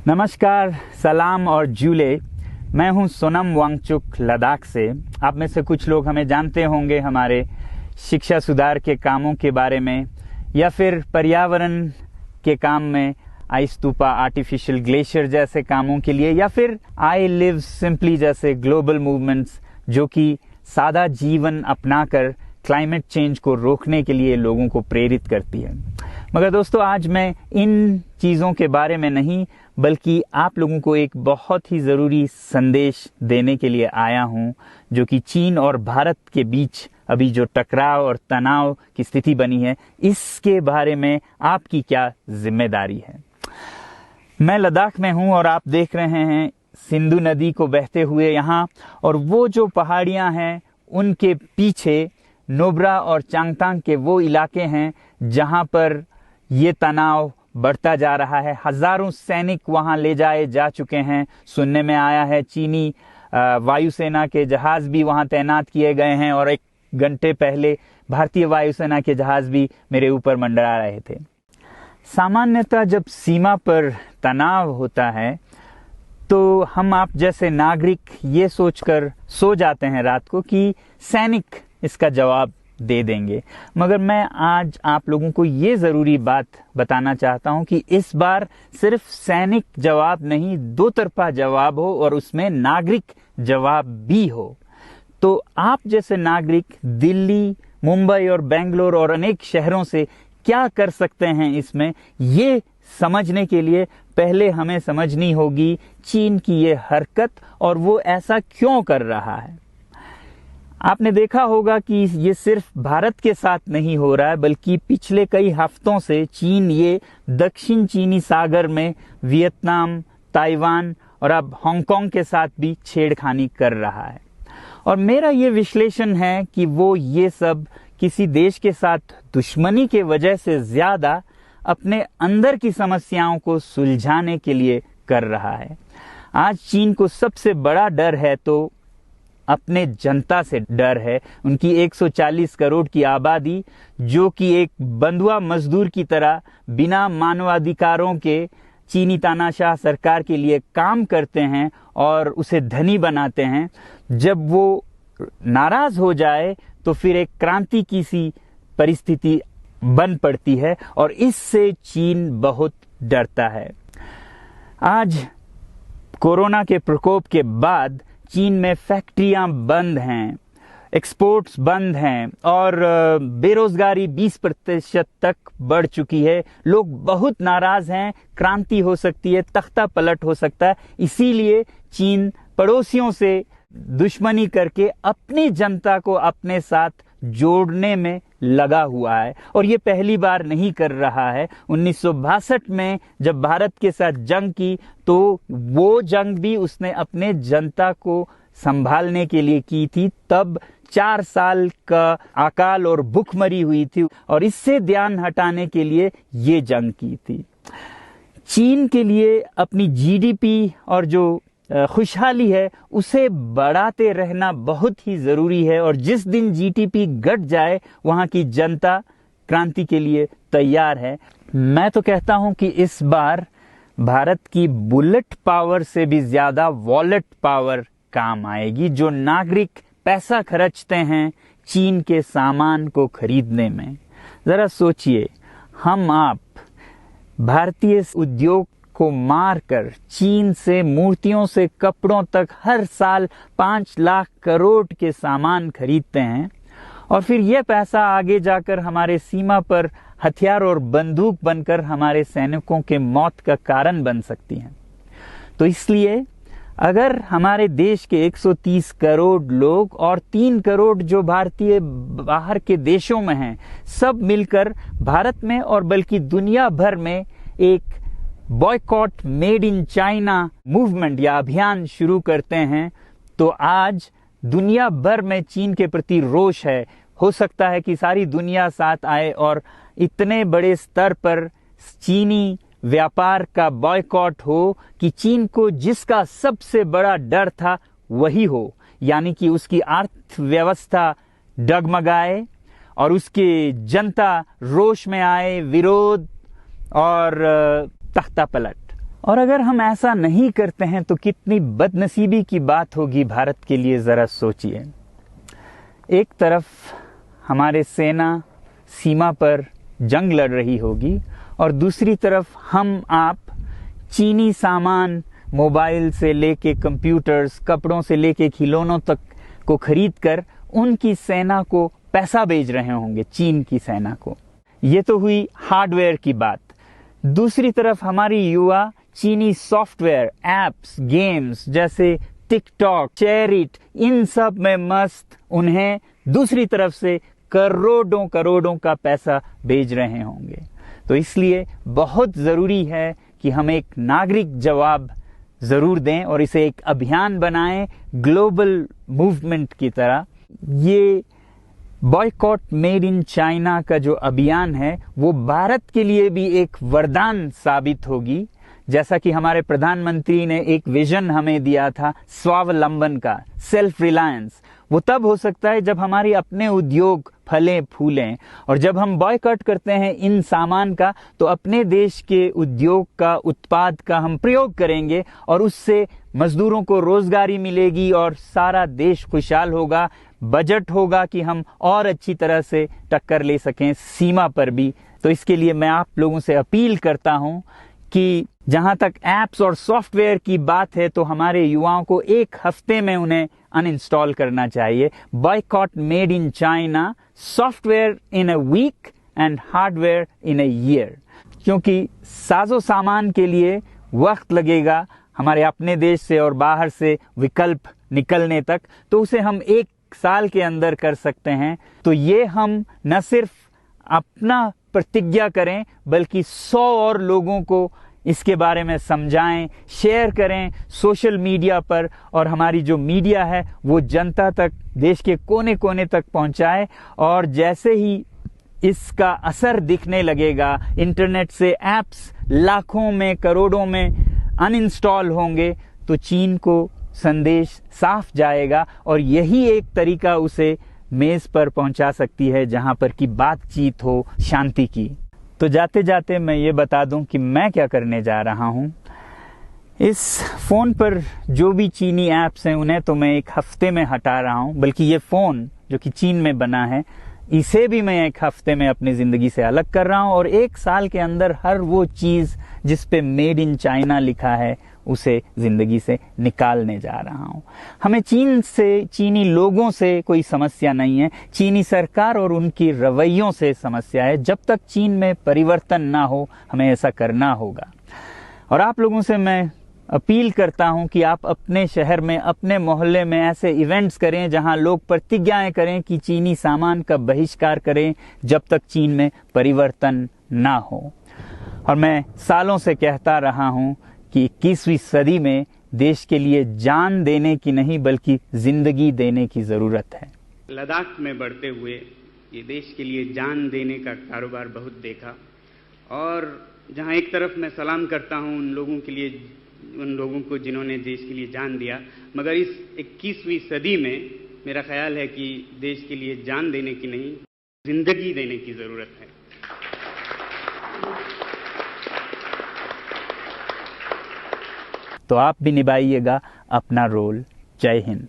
नमस्कार, सलाम और जूले। मैं हूं सोनम वांगचुक लद्दाख से। आप में से कुछ लोग हमें जानते होंगे हमारे शिक्षा सुधार के कामों के बारे में, या फिर पर्यावरण के काम में आइस स्तूपा, आर्टिफिशियल ग्लेशियर जैसे कामों के लिए, या फिर आई लिव सिंपली जैसे ग्लोबल मूवमेंट्स जो कि सादा जीवन अपनाकर क्लाइमेट चेंज को रोकने के लिए लोगों को प्रेरित करती है। मगर दोस्तों, आज मैं इन चीज़ों के बारे में नहीं बल्कि आप लोगों को एक बहुत ही ज़रूरी संदेश देने के लिए आया हूं, जो कि चीन और भारत के बीच अभी जो टकराव और तनाव की स्थिति बनी है, इसके बारे में आपकी क्या जिम्मेदारी है। मैं लद्दाख में हूं और आप देख रहे हैं सिंधु नदी को बहते हुए यहाँ, और वो जो पहाड़ियाँ हैं उनके पीछे नुब्रा और चांगतांग के वो इलाके हैं जहाँ पर ये तनाव बढ़ता जा रहा है। हजारों सैनिक वहां ले जाए जा चुके हैं। सुनने में आया है चीनी वायुसेना के जहाज भी वहां तैनात किए गए हैं, और एक घंटे पहले भारतीय वायुसेना के जहाज भी मेरे ऊपर मंडरा रहे थे। सामान्यतः जब सीमा पर तनाव होता है तो हम आप जैसे नागरिक ये सोचकर सो जाते हैं रात को कि सैनिक इसका जवाब दे देंगे। मगर मैं आज आप लोगों को ये ज़रूरी बात बताना चाहता हूं कि इस बार सिर्फ सैनिक जवाब नहीं, दो तरफा जवाब हो और उसमें नागरिक जवाब भी हो। तो आप जैसे नागरिक दिल्ली, मुंबई और बेंगलोर और अनेक शहरों से क्या कर सकते हैं इसमें, ये समझने के लिए पहले हमें समझनी होगी चीन की ये हरकत और वो ऐसा क्यों कर रहा है। आपने देखा होगा कि ये सिर्फ भारत के साथ नहीं हो रहा है, बल्कि पिछले कई हफ्तों से चीन ये दक्षिण चीनी सागर में वियतनाम, ताइवान और अब हांगकांग के साथ भी छेड़खानी कर रहा है। और मेरा ये विश्लेषण है कि वो ये सब किसी देश के साथ दुश्मनी के वजह से ज्यादा अपने अंदर की समस्याओं को सुलझाने के लिए कर रहा है। आज चीन को सबसे बड़ा डर है तो अपने जनता से डर है। उनकी 140 करोड़ की आबादी, जो कि एक बंधुआ मजदूर की तरह बिना मानवाधिकारों के चीनी तानाशाह सरकार के लिए काम करते हैं और उसे धनी बनाते हैं। जब वो नाराज हो जाए तो फिर एक क्रांति की सी परिस्थिति बन पड़ती है, और इससे चीन बहुत डरता है। आज कोरोना के प्रकोप के बाद चीन में फैक्ट्रियां बंद हैं, एक्सपोर्ट्स बंद हैं और बेरोजगारी 20% तक बढ़ चुकी है। लोग बहुत नाराज हैं, क्रांति हो सकती है, तख्ता पलट हो सकता है। इसीलिए चीन पड़ोसियों से दुश्मनी करके अपनी जनता को अपने साथ जोड़ने में लगा हुआ है, और ये पहली बार नहीं कर रहा है। 1962 में जब भारत के साथ जंग की तो वो जंग भी उसने अपने जनता को संभालने के लिए की थी। तब 4 साल का अकाल और भूखमरी हुई थी, और इससे ध्यान हटाने के लिए ये जंग की थी। चीन के लिए अपनी जीडीपी और जो खुशहाली है उसे बढ़ाते रहना बहुत ही जरूरी है, और जिस दिन जीडीपी घट जाए वहां की जनता क्रांति के लिए तैयार है। मैं तो कहता हूं कि इस बार भारत की बुलेट पावर से भी ज्यादा वॉलेट पावर काम आएगी। जो नागरिक पैसा खर्चते हैं चीन के सामान को खरीदने में, जरा सोचिए, हम आप भारतीय उद्योग को मारकर चीन से मूर्तियों से कपड़ों तक हर साल 5 लाख करोड़ के सामान खरीदते हैं, और फिर यह पैसा आगे जाकर हमारे सीमा पर हथियार और बंदूक बनकर हमारे सैनिकों के मौत का कारण बन सकती हैं। तो इसलिए अगर हमारे देश के 130 करोड़ लोग और 3 करोड़ जो भारतीय बाहर के देशों में हैं, सब मिलकर भारत में और बल्कि दुनिया भर में एक boycott made in China movement या अभियान शुरू करते हैं, तो आज दुनिया भर में चीन के प्रति रोष है। हो सकता है कि सारी दुनिया साथ आए और इतने बड़े स्तर पर चीनी व्यापार का बॉयकॉट हो कि चीन को जिसका सबसे बड़ा डर था वही हो, यानी कि उसकी अर्थव्यवस्था डगमगाए और उसकी जनता रोष में आए, विरोध और तख्ता पलट। और अगर हम ऐसा नहीं करते हैं तो कितनी बदनसीबी की बात होगी भारत के लिए, ज़रा सोचिए। एक तरफ हमारे सेना सीमा पर जंग लड़ रही होगी और दूसरी तरफ हम आप चीनी सामान, मोबाइल से लेके कंप्यूटर्स, कपड़ों से लेके खिलौनों तक को खरीद कर उनकी सेना को पैसा भेज रहे होंगे, चीन की सेना को। ये तो हुई हार्डवेयर की बात। दूसरी तरफ हमारी युवा चीनी सॉफ्टवेयर, एप्स, गेम्स जैसे टिकटॉक, शेयरिट, इन सब में मस्त, उन्हें दूसरी तरफ से करोड़ों करोड़ों का पैसा भेज रहे होंगे। तो इसलिए बहुत ज़रूरी है कि हम एक नागरिक जवाब ज़रूर दें और इसे एक अभियान बनाएं, ग्लोबल मूवमेंट की तरह। ये बॉयकॉट मेड इन चाइना का जो अभियान है वो भारत के लिए भी एक वरदान साबित होगी। जैसा कि हमारे प्रधानमंत्री ने एक विजन हमें दिया था स्वावलंबन का, सेल्फ रिलायंस, वो तब हो सकता है जब हमारे अपने उद्योग फलें फूलें। और जब हम बॉयकॉट करते हैं इन सामान का तो अपने देश के उद्योग का, उत्पाद का हम प्रयोग करेंगे और उससे मजदूरों को रोजगारी मिलेगी और सारा देश खुशहाल होगा। बजट होगा कि हम और अच्छी तरह से टक्कर ले सकें सीमा पर भी। तो इसके लिए मैं आप लोगों से अपील करता हूं कि जहां तक एप्स और सॉफ्टवेयर की बात है तो हमारे युवाओं को एक हफ्ते में उन्हें अनइंस्टॉल करना चाहिए। Boycott made in China, software in a week and hardware in a year. क्योंकि साजो सामान के लिए वक्त लगेगा हमारे अपने देश से और बाहर से विकल्प निकलने तक, तो उसे हम 1 साल के अंदर कर सकते हैं। तो ये हम न सिर्फ अपना प्रतिज्ञा करें बल्कि 100 और लोगों को इसके बारे में समझाएं, शेयर करें सोशल मीडिया पर, और हमारी जो मीडिया है वो जनता तक, देश के कोने कोने तक पहुंचाए। और जैसे ही इसका असर दिखने लगेगा, इंटरनेट से एप्स लाखों में, करोड़ों में अनइंस्टॉल होंगे, तो चीन को संदेश साफ जाएगा और यही एक तरीका उसे मेज पर पहुंचा सकती है जहां पर की बातचीत हो शांति की। तो जाते जाते मैं ये बता दूं कि मैं क्या करने जा रहा हूं। इस फोन पर जो भी चीनी ऐप्स हैं उन्हें तो मैं 1 हफ्ते में हटा रहा हूं, बल्कि ये फोन जो कि चीन में बना है इसे भी मैं 1 हफ्ते में अपनी जिंदगी से अलग कर रहा हूं और 1 साल के अंदर हर वो चीज जिस पे मेड इन चाइना लिखा है उसे जिंदगी से निकालने जा रहा हूं। हमें चीन से, चीनी लोगों से कोई समस्या नहीं है, चीनी सरकार और उनकी रवैयों से समस्या है। जब तक चीन में परिवर्तन ना हो हमें ऐसा करना होगा। और आप लोगों से मैं अपील करता हूं कि आप अपने शहर में, अपने मोहल्ले में ऐसे इवेंट्स करें जहां लोग प्रतिज्ञाएं करें कि चीनी सामान का बहिष्कार करें जब तक चीन में परिवर्तन ना हो। और मैं सालों से कहता रहा हूं कि 21वीं सदी में देश के लिए जान देने की नहीं बल्कि जिंदगी देने की जरूरत है। लद्दाख में बढ़ते हुए ये देश के लिए जान देने का कारोबार बहुत देखा, और जहां एक तरफ मैं सलाम करता हूं उन लोगों के लिए, उन लोगों को जिन्होंने देश के लिए जान दिया, मगर इस 21वीं सदी में मेरा ख्याल है कि देश के लिए जान देने की नहीं, जिंदगी देने की जरूरत है। तो आप भी निभाइएगा अपना रोल। जय हिंद।